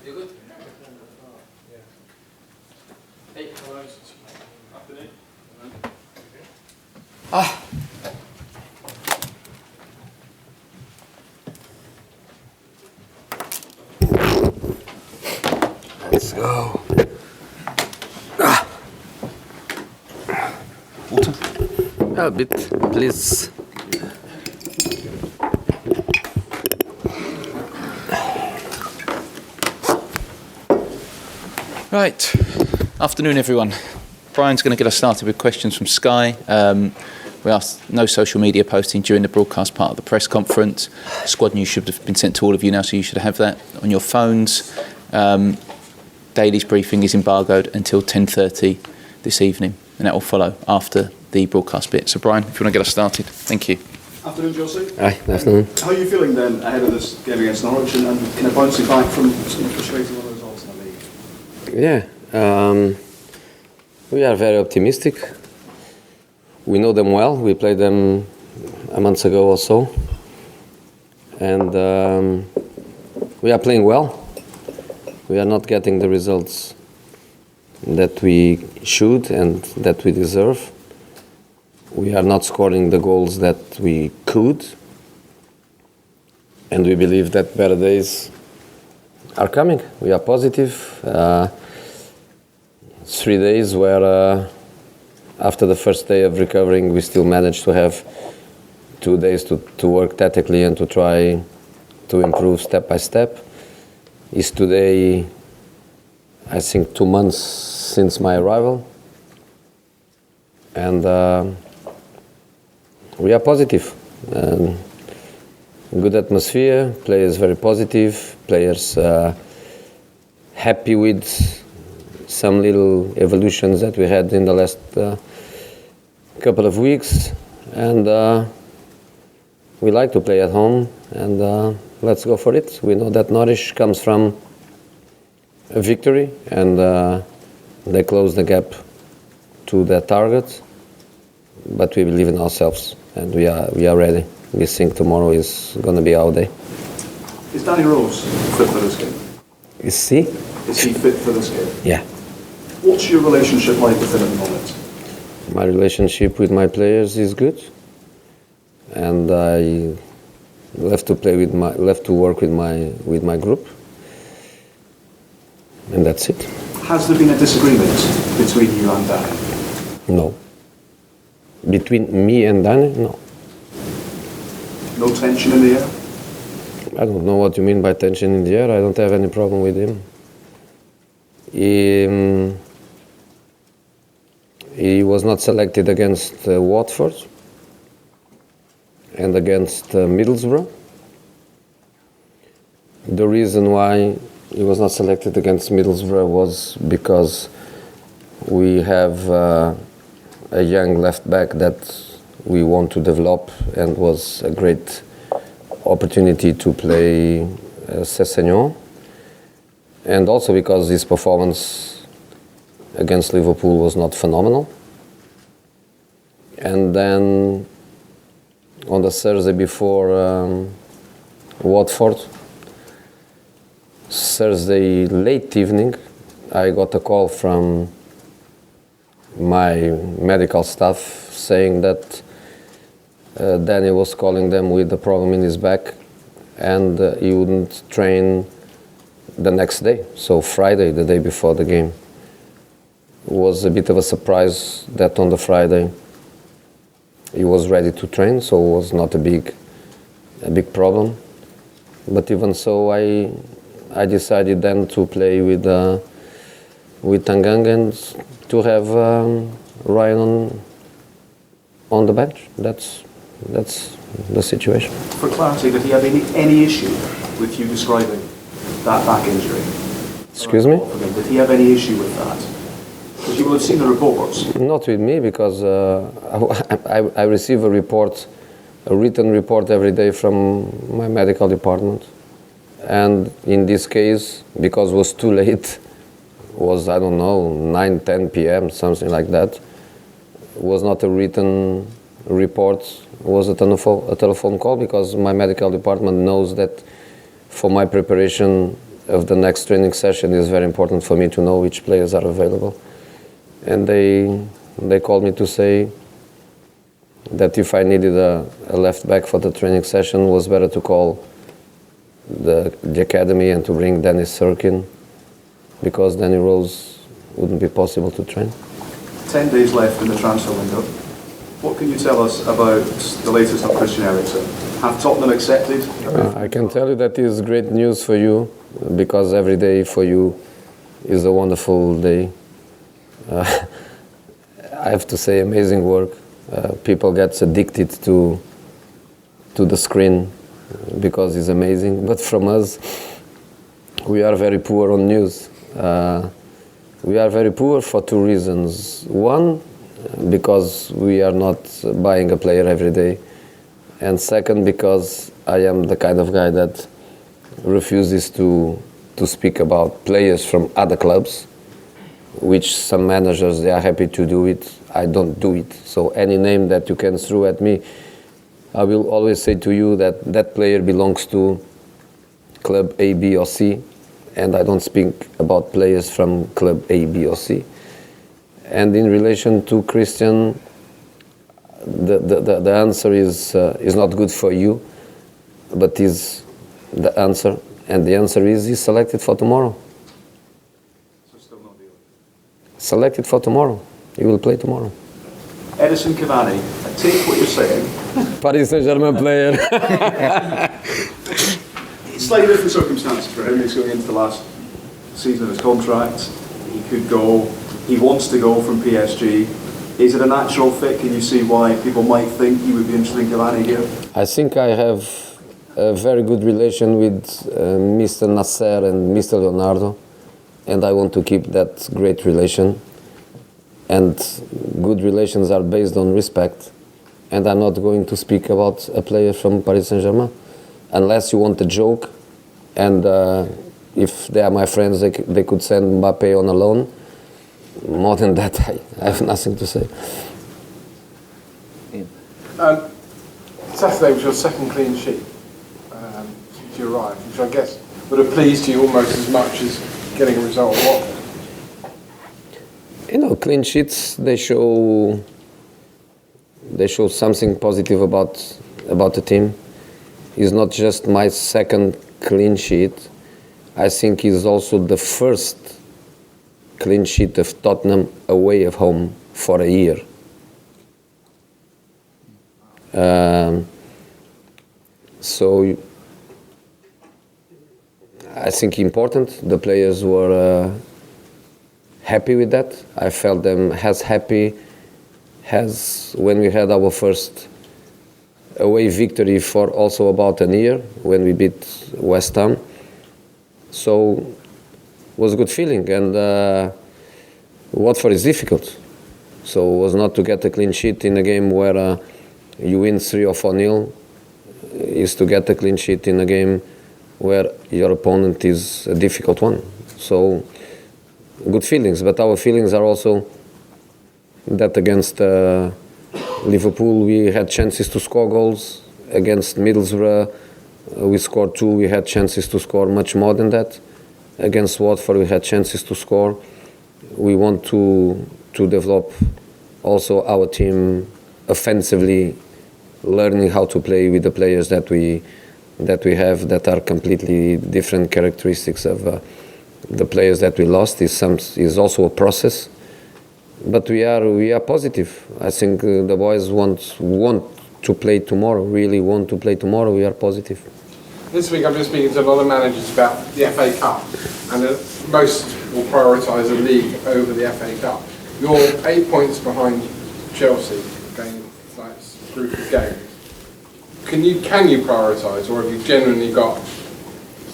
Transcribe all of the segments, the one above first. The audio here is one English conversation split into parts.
You good? Hey. Afternoon. Ah. Let's go. Ah. Water? A bit, please. Right. Afternoon, everyone. Brian's going to get us started with questions from Sky. We asked no social media posting during the broadcast part of the press conference. Squad news should have been sent to all of you now, so you should have that on your phones. Daily's briefing is embargoed until 10:30 this evening, and that will follow after the broadcast bit. So, Brian, if you want to get us started, thank you. Afternoon, Jose. Hi, afternoon. How are you feeling then ahead of this game against Norwich and kind of bouncing back from some frustrating one of the results in the league? Yeah, we are very optimistic. We know them well. We played them a month ago or so. And we are playing well. We are not getting the results that we should and that we deserve. We are not scoring the goals that we could. And we believe that better days are coming. We are positive. 3 days where after the first day of recovering, we still managed to have 2 days to work tactically and to try to improve step by step. Is today, I think, 2 months since my arrival. And we are positive. Good atmosphere, players very positive, players happy with some little evolutions that we had in the last couple of weeks, and we like to play at home, and let's go for it. We know that Norwich comes from a victory, and they close the gap to their target, but we believe in ourselves, and we are ready. We think tomorrow is going to be our day. Is Danny Rose fit for this game? Is he? Is he fit for this game? Yeah. What's your relationship like with him at the moment? My relationship with my players is good, and I love to work with my group, and that's it. Has there been a disagreement between you and Danny? No. Between me and Danny, no. No tension in the air? I don't know what you mean by tension in the air. I don't have any problem with him. He was not selected against Watford and against Middlesbrough. The reason why he was not selected against Middlesbrough was because we have a young left back that we want to develop, and was a great opportunity to play Sessegnon, and also because his performance against Liverpool was not phenomenal. And then on the Thursday before Watford, Thursday late evening, I got a call from my medical staff saying that Danny was calling them with a problem in his back, and he wouldn't train the next day, so Friday, the day before the game. It was a bit of a surprise that on the Friday he was ready to train, so it was not a big problem. But even so, I decided then to play with Tangang and to have Ryan on the bench. That's the situation. For clarity, did he have any issue with you describing that back injury? Excuse me? Did he have any issue with that? Because you will have seen the reports. Not with me, because I receive a written report every day from my medical department. And in this case, because it was too late, was, I don't know, 9, 10 p.m., something like that, it was not a written report, it was a telephone call, because my medical department knows that for my preparation of the next training session, it's very important for me to know which players are available. And they called me to say that if I needed a left back for the training session, it was better to call the academy and to bring Dennis Sirkin, because Danny Rose wouldn't be possible to train. 10 days left in the transfer window. What can you tell us about the latest on Christian Eriksen? Have Tottenham accepted? I can tell you that is great news for you, because every day for you is a wonderful day. I have to say, amazing work. People get addicted to the screen because it's amazing. But from us, we are very poor on news. We are very poor for two reasons. One, because we are not buying a player every day. And second, because I am the kind of guy that refuses to speak about players from other clubs, which some managers, they are happy to do it. I don't do it. So any name that you can throw at me, I will always say to you that that player belongs to club A, B or C, and I don't speak about players from club A, B or C. And in relation to Christian, the answer is not good for you, but is the answer, and the answer is he's selected for tomorrow. So still not dealing. Selected for tomorrow. He will play tomorrow. Edison Cavani, I take what you're saying. Paris Saint-Germain player. Slightly different circumstances for him. He's going into the last season of his contract. He could go. He wants to go from PSG. Is it a natural fit? Can you see why people might think he would be interested in Cavani here? I think I have a very good relation with Mr. Nasser and Mr. Leonardo, and I want to keep that great relation. And good relations are based on respect. And I'm not going to speak about a player from Paris Saint-Germain unless you want a joke. And if they are my friends, they could send Mbappe on a loan. More than that, I have nothing to say. Saturday was your second clean sheet since you arrived, which I guess would have pleased you almost as much as getting a result at Watford. You know, clean sheets, they show something positive about the team. It's not just my second clean sheet. I think it's also the first clean sheet of Tottenham away of home for a year. So I think important. The players were happy with that. I felt them as happy as when we had our first away victory for also about a year when we beat West Ham. So it was a good feeling. And Watford is difficult. So it was not to get a clean sheet in a game where you win 3 or 4-0, is to get a clean sheet in a game where your opponent is a difficult one. So good feelings, but our feelings are also that against Liverpool we had chances to score goals. Against Middlesbrough we scored 2, we had chances to score much more than that. Against Watford we had chances to score. We want to develop also our team offensively, learning how to play with the players that we have that are completely different characteristics of the players that we lost. Is also a process, but we are positive. I think the boys want to play tomorrow. Really want to play tomorrow. We are positive. This week I've been speaking to a lot of managers about the FA Cup, and most will prioritise the league over the FA Cup. You're 8 points behind Chelsea going that group of games. Can you prioritise, or have you genuinely got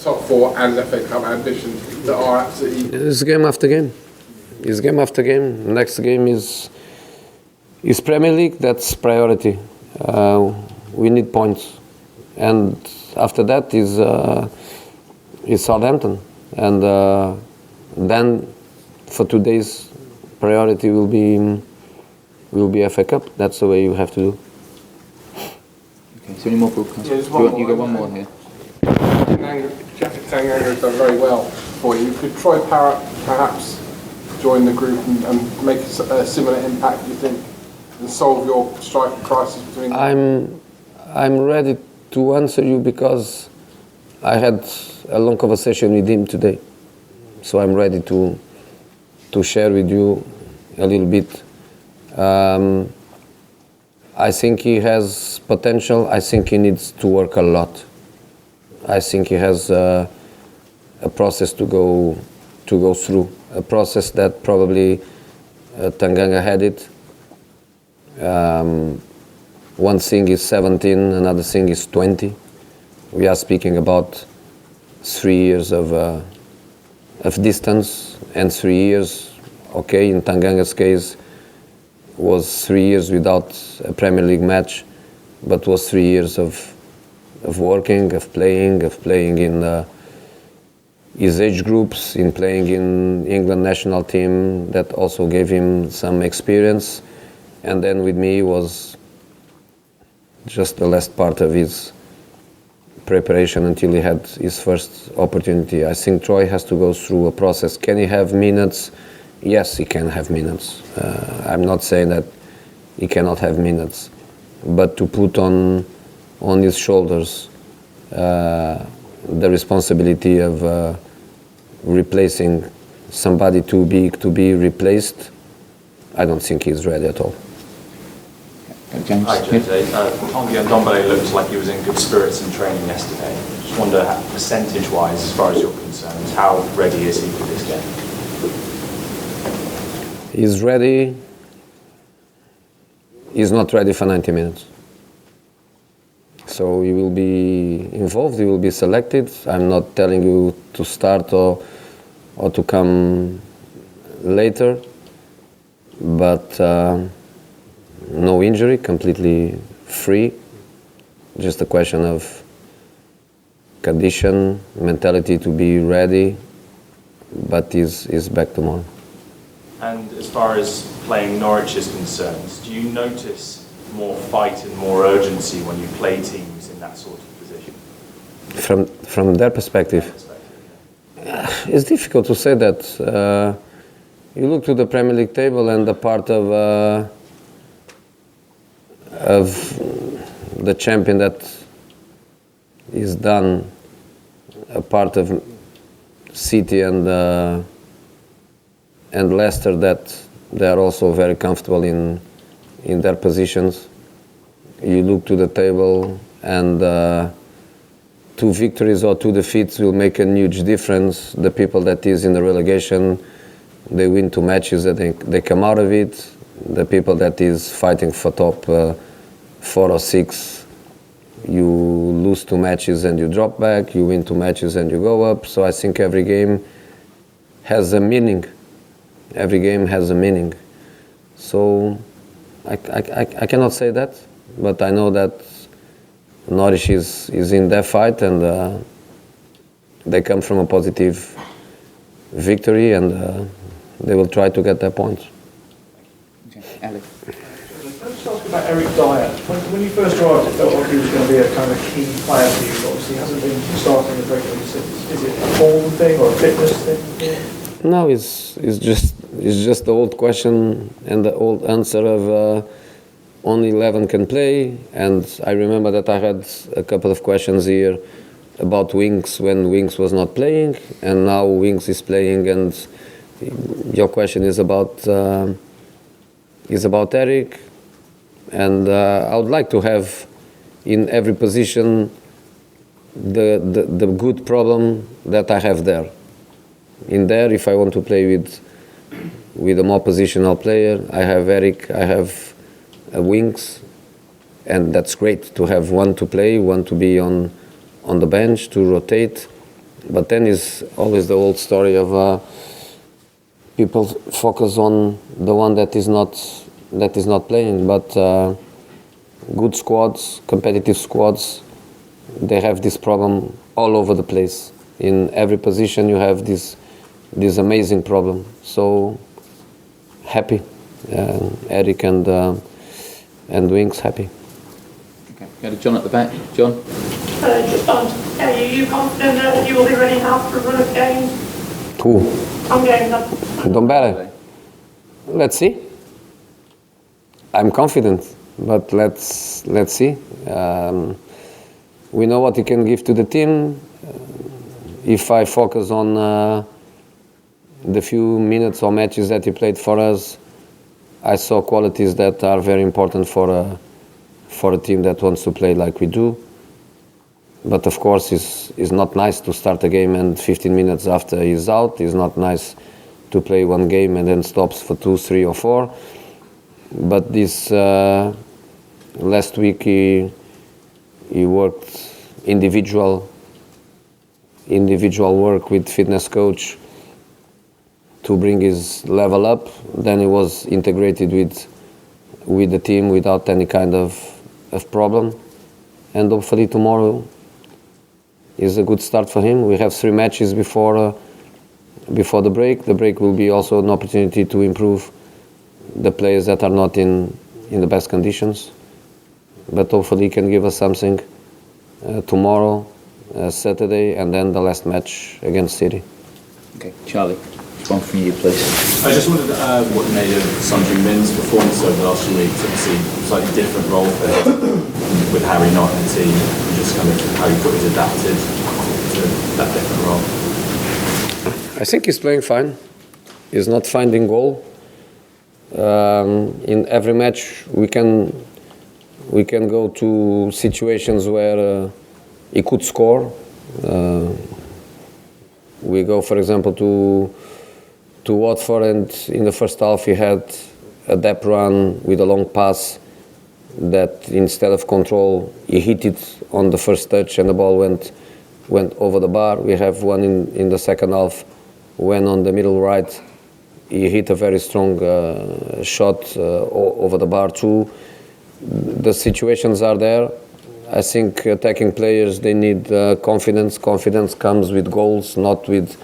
top 4 and FA Cup ambitions that are absolutely? It's game after game. It's game after game. Next game is Premier League. That's priority. We need points, and after that is Southampton, and then for 2 days priority will be FA Cup. That's the way you have to do. Okay, so any more broadcasts? Yeah, You got one more here. Tanganga has done very well for you. Could Troy Parrott perhaps join the group and make a similar impact, do you think, and solve your striker crisis between them? I'm ready to answer you because I had a long conversation with him today. So I'm ready to share with you a little bit. I think he has potential. I think he needs to work a lot. I think he has a process to go through, a process that probably Tanganga had it. One thing is 17, another thing is 20. We are speaking about 3 years of distance, and 3 years, okay, in Tanganga's case, was 3 years without a Premier League match, but was 3 years of working, of playing in his age groups, in playing in England national team. That also gave him some experience. And then with me was just the last part of his preparation until he had his first opportunity. I think Troy has to go through a process. Can he have minutes? Yes, he can have minutes. I'm not saying that he cannot have minutes, but to put on his shoulders the responsibility of replacing somebody too big to be replaced, I don't think he's ready at all. James? Hi, Jose. Tanguy Ndombele looked like he was in good spirits in training yesterday. Just wonder, percentage-wise, as far as you're concerned, how ready is he for this game? He's ready. He's not ready for 90 minutes. So he will be involved, he will be selected. I'm not telling you to start or to come later, but no injury, completely free. Just a question of condition, mentality to be ready, but is back tomorrow. And as far as playing Norwich is concerned, do you notice more fight and more urgency when you play teams in that sort of position? From their perspective, it's difficult to say that. You look to the Premier League table and the part of the champion that is done, a part of City and Leicester, that they are also very comfortable in their positions. You look to the table and 2 victories or 2 defeats will make a huge difference. The people that is in the relegation, they win 2 matches and they come out of it. The people that is fighting for top 4 or 6, you lose 2 matches and you drop back, you win 2 matches and you go up. So I think every game has a meaning. Every game has a meaning. So I cannot say that, but I know that Norwich is in their fight, and they come from a positive victory, and they will try to get their points. Okay. Ali? Let's talk about Eric Dyer. When you first arrived, it felt like he was going to be a kind of key player for you. Obviously, he hasn't been starting as regularly since. Is it a form thing or a fitness thing? No, it's just the old question and the old answer of only 11 can play. And I remember that I had a couple of questions here about Winks when Winks was not playing, and now Winks is playing. And your question is about Eric. And I would like to have in every position the good problem that I have there. In there, if I want to play with a more positional player, I have Eric, I have Winks, and that's great to have one to play, one to be on the bench, to rotate. But then is always the old story of people focus on the one that is not playing. But good squads, competitive squads, they have this problem all over the place. In every position you have this amazing problem. So happy, Eric and Winks happy. Okay. Go to John at the back. John? Just on, are you confident that you will be ready now for a run of games? Who? I'm getting them. Dombele. Let's see. I'm confident, but let's see. We know what he can give to the team. If I focus on the few minutes or matches that he played for us, I saw qualities that are very important for a team that wants to play like we do. But of course, it's not nice to start a game and 15 minutes after he's out. It's not nice to play one game and then stops for 2, 3 or 4. But this last week he worked individual work with fitness coach to bring his level up. Then he was integrated with the team without any kind of problem. And hopefully tomorrow is a good start for him. We have 3 matches before the break. The break will be also an opportunity to improve the players that are not in the best conditions. But hopefully he can give us something tomorrow, Saturday, and then the last match against City. Okay, Charlie, one from you, please. I just wondered what you made of Sundry Min's performance over the last few weeks. Obviously, slightly different role for him with Harry not in the team. Just kind of how you thought he's adapted to that different role. I think he's playing fine. He's not finding goal. In every match, we can go to situations where he could score. We go, for example, to Watford, and in the first half he had a depth run with a long pass that instead of control, he hit it on the first touch and the ball went over the bar. We have one in the second half when on the middle right he hit a very strong shot over the bar too. The situations are there. I think attacking players, they need confidence. Confidence comes with goals, not with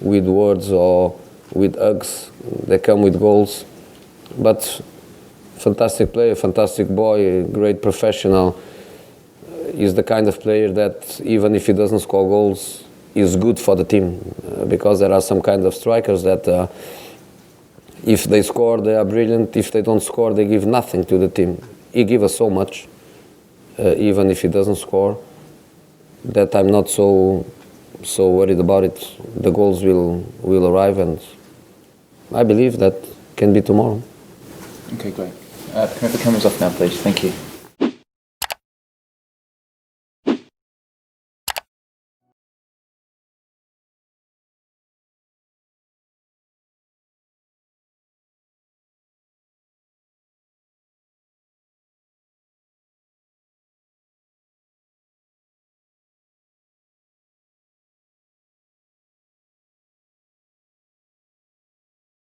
words or with hugs. They come with goals. But fantastic player, fantastic boy, great professional. He's the kind of player that even if he doesn't score goals, is good for the team. Because there are some kind of strikers that if they score, they are brilliant. If they don't score, they give nothing to the team. He gives us so much. Even if he doesn't score, that I'm not so worried about it. The goals will arrive, and I believe that can be tomorrow. Okay, great. Can we have the cameras off now, please? Thank you.